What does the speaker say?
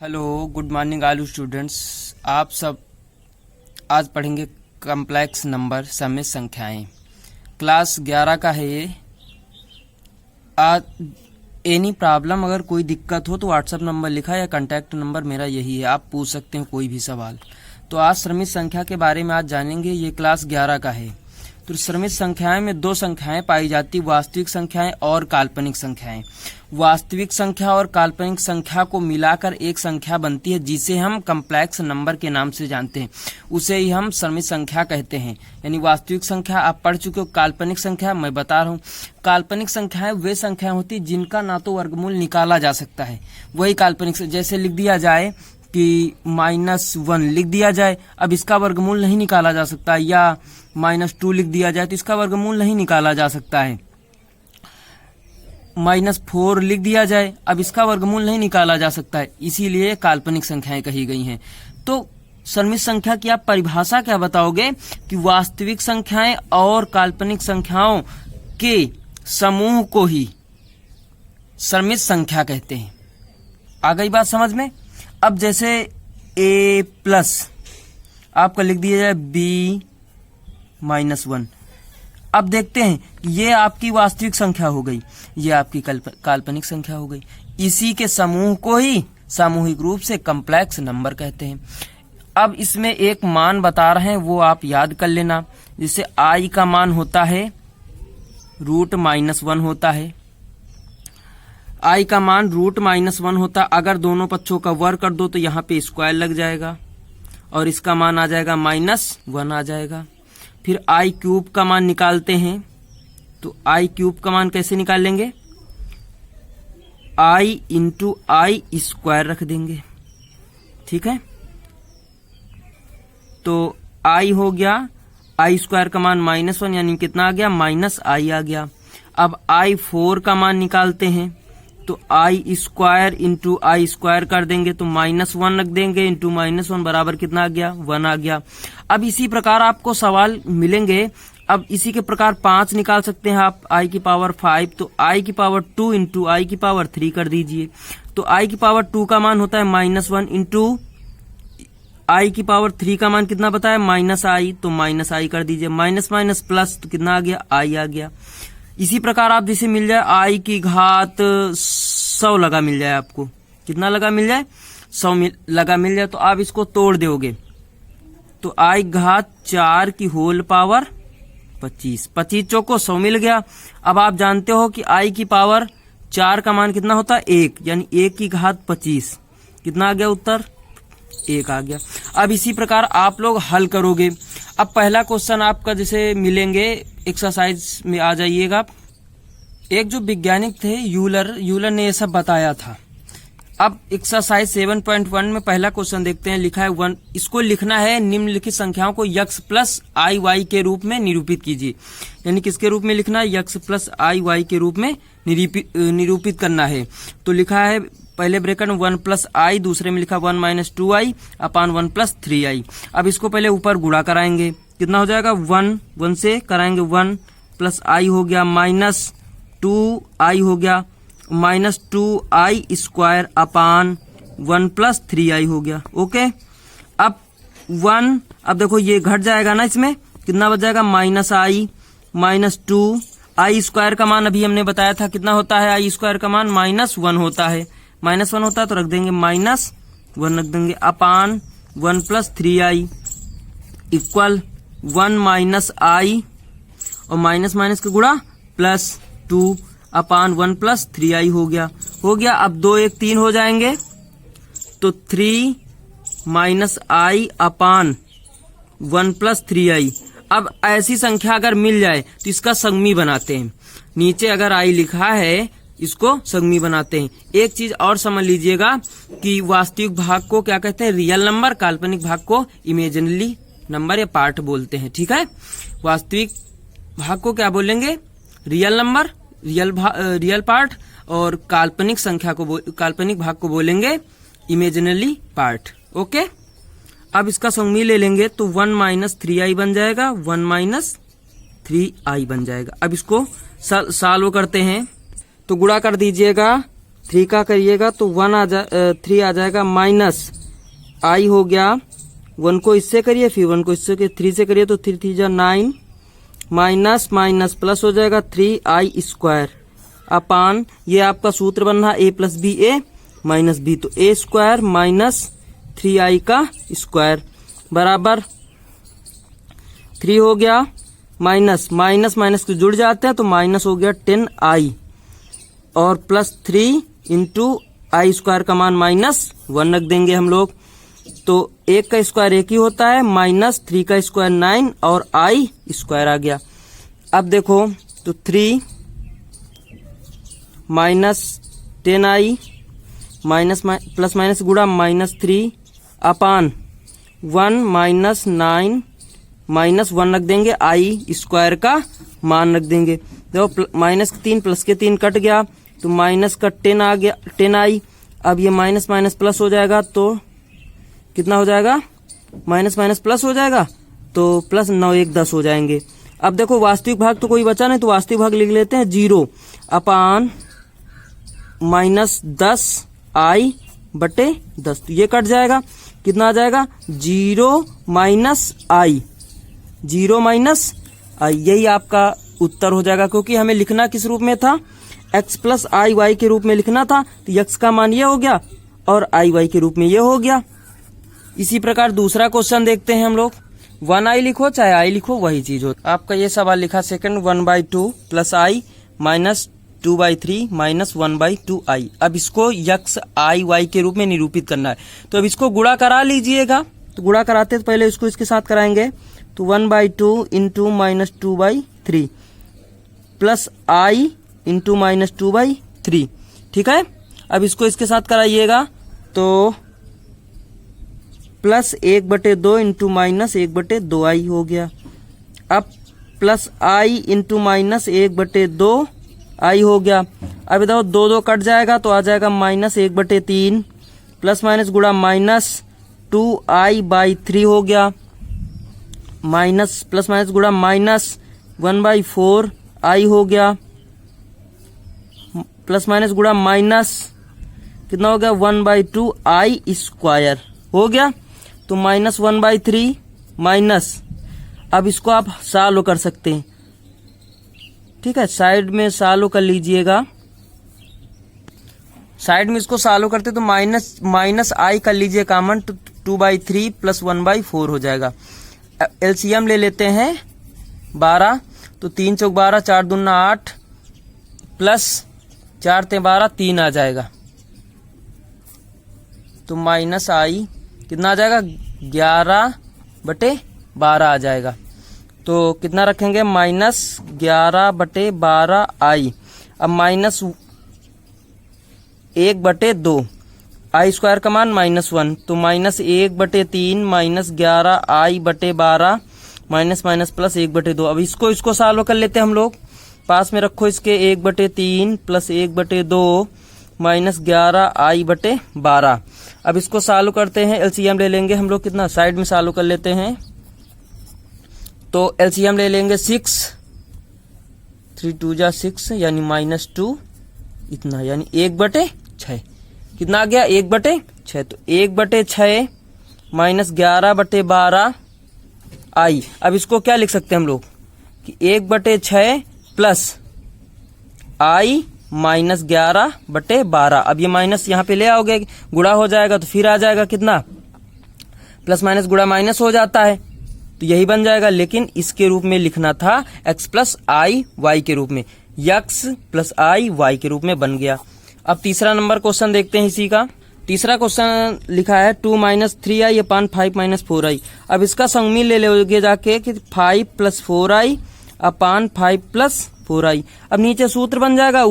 Hello, good morning आलू students. आप सब आज पढ़ेंगे कॉम्प्लेक्स नंबर समित संख्याएं। क्लास 11 का है ये। आज एनी प्रॉब्लम, अगर कोई दिक्कत हो तो व्हाट्सएप नंबर लिखा या कांटेक्ट नंबर मेरा यही है, आप पूछ सकते हैं कोई भी सवाल। तो आज समित संख्या के बारे में आज जानेंगे। ये क्लास 11 का है। तो समित संख्याएं में दो संख्याएं पाई जाती, वास्तविक संख्याएं और काल्पनिक संख्याएं। वास्तविक संख्या और काल्पनिक संख्या को मिलाकर एक संख्या बनती है जिसे हम कॉम्प्लेक्स नंबर के नाम से जानते हैं, उसे ही हम समित संख्या कहते हैं। यानी वास्तविक संख्या आप पढ़ चुके हो, काल्पनिक संख्या मैं बता रहा हूँ। काल्पनिक संख्याएं वे संख्याएं होती जिनका ना तो वर्गमूल निकाला जा सकता है, वही काल्पनिक। जैसे लिख दिया जाए कि -1 लिख दिया जाए, अब इसका वर्गमूल नहीं निकाला जा सकता, या -2 लिख दिया जाए तो इसका वर्गमूल नहीं निकाला जा सकता है। -4 लिख दिया जाए, अब इसका वर्गमूल नहीं निकाला जा सकता है, इसीलिए काल्पनिक संख्याएं कही गई हैं। तो समित संख्या की आप परिभाषा क्या बताओगे कि वास्तविक संख्याएं और काल्पनिक संख्याओं के समूह को ही समित संख्या कहते हैं। आ गई बात समझ में? अब जैसे a+ आपका लिख दिया जाए b-1। अब देखते हैं कि ये आपकी वास्तविक संख्या हो गई, ये आपकी काल्पनिक संख्या हो गई। इसी के समूह को ही सामूहिक रूप से कॉम्प्लेक्स नंबर कहते हैं। अब इसमें एक मान बता रहे हैं, वो आप याद कर लेना। जैसे i का मान होता है √-1 होता है। i का मान √-1 होता है। अगर दोनों पक्षों का वर्ग कर दो तो यहाँ पे स्क्वायर लग जाएगा और इसका मान आ जाएगा -1 आ जाएगा। फिर i³ का मान निकालते हैं, तो i³ का मान कैसे निकालेंगे? i × i² रख देंगे, ठीक है। तो i हो गया, i² का मान -1 यानी कितना आ गया? -i आ गया। अब i4 का मान निकालते हैं, तो i² × i² कर देंगे तो -1 रख देंगे, इंटू -1 बराबर कितना आ गया? 1 आ गया। अब इसी प्रकार आपको सवाल मिलेंगे। अब इसी के प्रकार 5 निकाल सकते हैं आप, i⁵ तो i⁵2 × i⁵3 कर दीजिए। तो i⁵2 का मान होता है -1 इंटू i⁵3 का मान कितना बताया? -i, तो -i कर दीजिए। माइनस माइनस प्लस तो कितना आ गया? i आ गया। इसी प्रकार आप जैसे मिल जाए i⁻100 लगा मिल जाए आपको, कितना लगा मिल जाए? 100 लगा मिल जाए, तो आप इसको तोड़ दोगे तो i⁴ की होल पावर 25 चौको 100 मिल गया। अब आप जानते हो कि i⁴ का मान कितना होता है? 1, यानी 1⁵25 कितना आ गया उत्तर? 1 आ गया। अब इसी प्रकार आप लोग हल करोगे। अब पहला क्वेश्चन आपका जैसे मिलेंगे, एक्सरसाइज में आ जाइएगा। एक जो वैज्ञानिक थे यूलर ने ये सब बताया था। अब एक्सरसाइज 7.1 में पहला क्वेश्चन देखते हैं। लिखा है 1, इसको लिखना है निम्नलिखित संख्याओं को x + iy के रूप में निरूपित कीजिए। यानी किसके रूप में लिखना है? x + iy के रूप में निरूपित करना है। तो लिखा है पहले ब्रैकेट में 1 + i, दूसरे में लिखा 1 - 2i अपान 1 + 3i। अब इसको पहले ऊपर गुणा कराएंगे, कितना हो जाएगा? 1 से कराएंगे 1 + i हो गया, -2i हो गया, -2i² अपान 1 + 3i हो गया। ओके। अब 1, अब देखो ये घट जाएगा ना, इसमें कितना बच जाएगा? -i, -2 i² का मान अभी हमने बताया था कितना होता है? i² का मान -1 होता है। -1 होता है तो रख देंगे -1 रख देंगे अपान 1 + 3i इक्वल 1 - i और माइनस माइनस का गुणा +2 अपान 1 + 3i हो गया। अब 2 1 3 हो जाएंगे, तो 3 - i अपान 1 + 3i। अब ऐसी संख्या अगर मिल जाए तो इसका संगमी बनाते हैं। नीचे अगर i लिखा है, इसको संगमी बनाते हैं। एक चीज और समझ लीजिएगा कि वास्तविक भाग को क्या कहते हैं? Real number. काल्पनिक भाग को इमेजिनरी नंबर या पार्ट बोलते हैं, ठीक है। वास्तविक भाग को क्या बोलेंगे? रियल नंबर, रियल पार्ट, और काल्पनिक भाग को बोलेंगे इमेजिनरी पार्ट। ओके। अब इसका संगमी ले लेंगे तो 1 - 3i बन जाएगा, 1 - 3i बन जाएगा। अब इसको सॉल्व करते हैं, तो गुणा कर दीजिएगा 3 का करिएगा तो 3 आ जाएगा, माइनस आई हो गया, 1 को इससे करिए फिर 1 को इससे 3 से करिए तो 3 3 जा 9, माइनस माइनस प्लस हो जाएगा 3i² अपान, ये आपका सूत्र बन रहा a plus b a minus b, तो a² माइनस 3i का स्क्वायर बराबर 3 हो गया, माइनस माइनस माइनस के जुड़ जाते हैं तो माइनस हो गया 10i और प्लस 3 इंटू i² का मान -1 रख देंगे हम लोग, तो 1 का स्क्वायर 1 ही होता है, माइनस 3 का स्क्वायर 9 और i² आ गया। अब देखो तो 3 minus 10i minus plus minus गुणा -3 अपान 1 माइनस 9 -1 रख देंगे, i² का मान रख देंगे। देखो माइनस 3 प्लस के 3 कट गया तो माइनस का 10 आ गया, 10i। अब ये माइनस माइनस प्लस हो जाएगा तो कितना हो जाएगा, माइनस माइनस प्लस हो जाएगा तो प्लस 9 1 10 हो जाएंगे। अब देखो वास्तविक भाग तो कोई बचा नहीं तो वास्तविक भाग लिख लेते हैं 0 अपान -10i बटे 10, तो ये कट जाएगा, कितना आ जाएगा 0 माइनस आई, 0 माइनस आई, यही आपका उत्तर हो जाएगा। क्योंकि हमें लिखना किस रूप में था, x प्लस आई वाई के रूप में लिखना था, तो x का मान ये हो गया और आई वाई के रूप में ये हो गया। इसी प्रकार दूसरा क्वेश्चन देखते हैं हम लोग, 1i लिखो चाहे i लिखो वही चीज हो। आपका ये सवाल लिखा second 1/2 plus i minus 2/3 minus 1/2i। अब इसको x i y के रूप में निरूपित करना है, तो अब इसको गुणा करा लीजिएगा। तो गुणा कराते तो पहले इसको इसके साथ कराएंगे, तो 1/2 into minus 2/3 plus i into minus 2/3, ठीक है। अब इसको इसके साथ कराइएगा तो प्लस 1/2 इंटू माइनस 1/2i हो गया। अब plus i into minus 1/2i हो गया। अब देखो 2 2 कट जाएगा तो आ जाएगा माइनस 1/3 प्लस माइनस गुणा माइनस 2i/3 हो गया, माइनस प्लस माइनस गुणा माइनस 1/4i हो गया, प्लस माइनस गुणा माइनस कितना हो गया 1/2i² हो गया, तो -1/3 माइनस, अब इसको आप सॉल्व कर सकते हैं, ठीक है। साइड में सॉल्व कर लीजिएगा, साइड में इसको सॉल्व करते तो माइनस आई कर लीजिए कॉमन, तो 2/3 प्लस 1/4 हो जाएगा। एलसीएम ले लेते हैं 12, तो 3 चौक 12 4 दूना 8 प्लस 4 ते 12 3 आ जाएगा, तो माइनस आई कितना आ जाएगा 11/12 आ जाएगा। तो कितना रखेंगे -11/12i। अब माइनस 1/2 i² का मान -1, तो -1/3 minus 11i/12 minus minus plus 1/2। अब इसको सॉल्व कर लेते हैं हम लोग, पास में रखो इसके 1/3 प्लस 1/2 माइनस 11i/12। अब इसको सॉल्व करते हैं, एलसीएम ले लेंगे हम लोग, कितना साइड में सॉल्व कर लेते हैं, तो एलसीएम ले लेंगे 6, 3 2 जा 6 यानी -2 इतना, यानी 1/6 कितना आ गया 1/6, तो 1/6 माइनस 11/12 आई। अब इसको क्या लिख सकते हैं हम लोग कि 1/6 प्लस आई माइनस 11/12। अब ये माइनस यहाँ पे ले आओगे, गुणा हो जाएगा तो फिर आ जाएगा कितना, प्लस माइनस गुणा माइनस हो जाता है, तो यही बन जाएगा। लेकिन इसके रूप में लिखना था x प्लस आई वाई के रूप में, x प्लस आई वाई के रूप में बन गया। अब तीसरा नंबर क्वेश्चन देखते हैं इसी का। तीसरा क्वेश्चन लिखा है 2 - 3i अपान 5 - 4i। अब इसका संगमील ले लोगे जाके कि 5 + 4i अपान 5 + 4i। अब नीचे सूत्र बन जाएगा,